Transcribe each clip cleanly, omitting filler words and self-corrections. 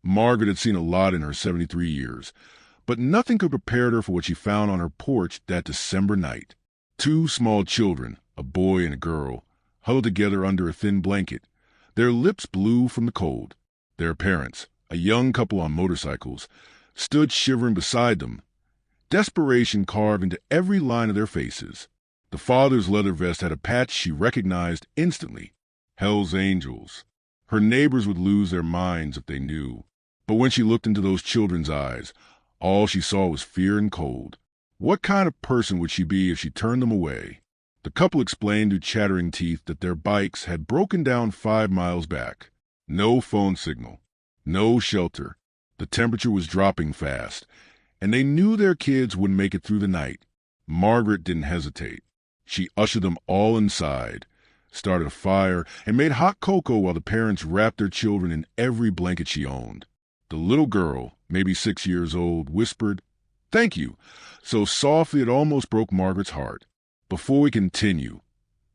Margaret had seen a lot in her 73 years, but nothing could prepare her for what she found on her porch that December night. Two small children, a boy and a girl, huddled together under a thin blanket, their lips blue from the cold. Their parents, a young couple on motorcycles, stood shivering beside them, desperation carved into every line of their faces. The father's leather vest had a patch she recognized instantly. Hell's Angels. Her neighbors would lose their minds if they knew. But when she looked into those children's eyes, all she saw was fear and cold. What kind of person would she be if she turned them away? The couple explained through chattering teeth that their bikes had broken down 5 miles back. No phone signal. No shelter. The temperature was dropping fast, and they knew their kids wouldn't make it through the night. Margaret didn't hesitate. She ushered them all inside, started a fire, and made hot cocoa while the parents wrapped their children in every blanket she owned. The little girl, maybe 6 years old, whispered, "Thank you," so softly it almost broke Margaret's heart. Before we continue,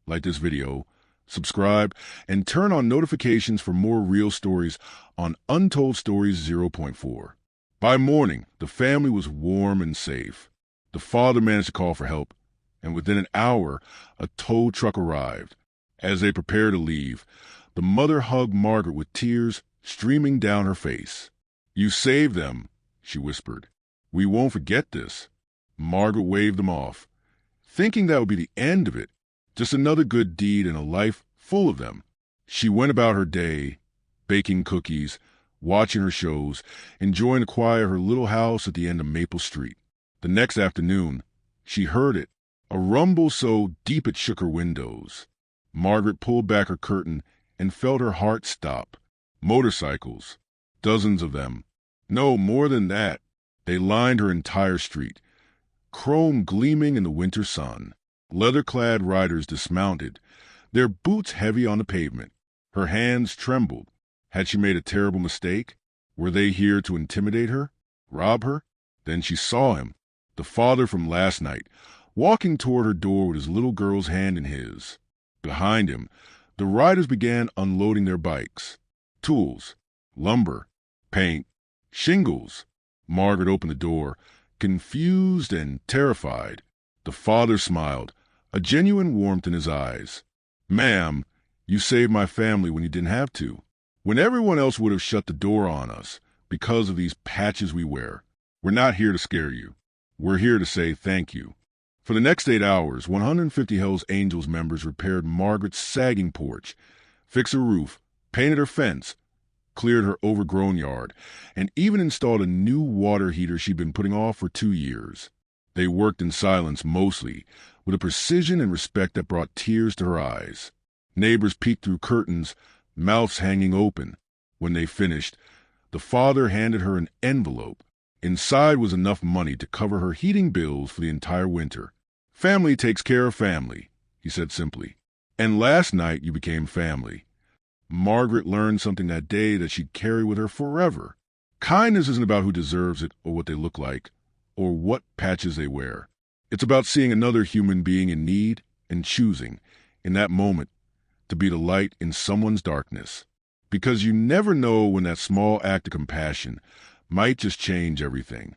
like this video, subscribe, and turn on notifications for more real stories on Untold Stories 0.4. By morning, the family was warm and safe. The father managed to call for help, and within an hour, a tow truck arrived. As they prepared to leave, the mother hugged Margaret with tears streaming down her face. "You saved them," she whispered. "We won't forget this." Margaret waved them off, thinking that would be the end of it, just another good deed in a life full of them. She went about her day, baking cookies, watching her shows, enjoying the quiet of her little house at the end of Maple Street. The next afternoon, she heard it, a rumble so deep it shook her windows. Margaret pulled back her curtain and felt her heart stop. Motorcycles, dozens of them. No, more than that. They lined her entire street, chrome gleaming in the winter sun. Leather-clad riders dismounted, their boots heavy on the pavement. Her hands trembled. Had she made a terrible mistake? Were they here to intimidate her? Rob her? Then she saw him, the father from last night, walking toward her door with his little girl's hand in his. Behind him, the riders began unloading their bikes. Tools, lumber, paint, shingles. Margaret opened the door, confused and terrified. The father smiled, a genuine warmth in his eyes. "Ma'am, you saved my family when you didn't have to. When everyone else would have shut the door on us because of these patches we wear. We're not here to scare you. We're here to say thank you." For the next 8 hours, 150 Hell's Angels members repaired Margaret's sagging porch, fixed her roof, painted her fence, cleared her overgrown yard, and even installed a new water heater she'd been putting off for 2 years. They worked in silence mostly, with a precision and respect that brought tears to her eyes. Neighbors peeked through curtains, mouths hanging open. When they finished, the father handed her an envelope. Inside was enough money to cover her heating bills for the entire winter. "Family takes care of family," he said simply. "And last night you became family." Margaret learned something that day that she'd carry with her forever. Kindness isn't about who deserves it or what they look like or what patches they wear. It's about seeing another human being in need and choosing, in that moment, to be the light in someone's darkness. Because you never know when that small act of compassion might just change everything.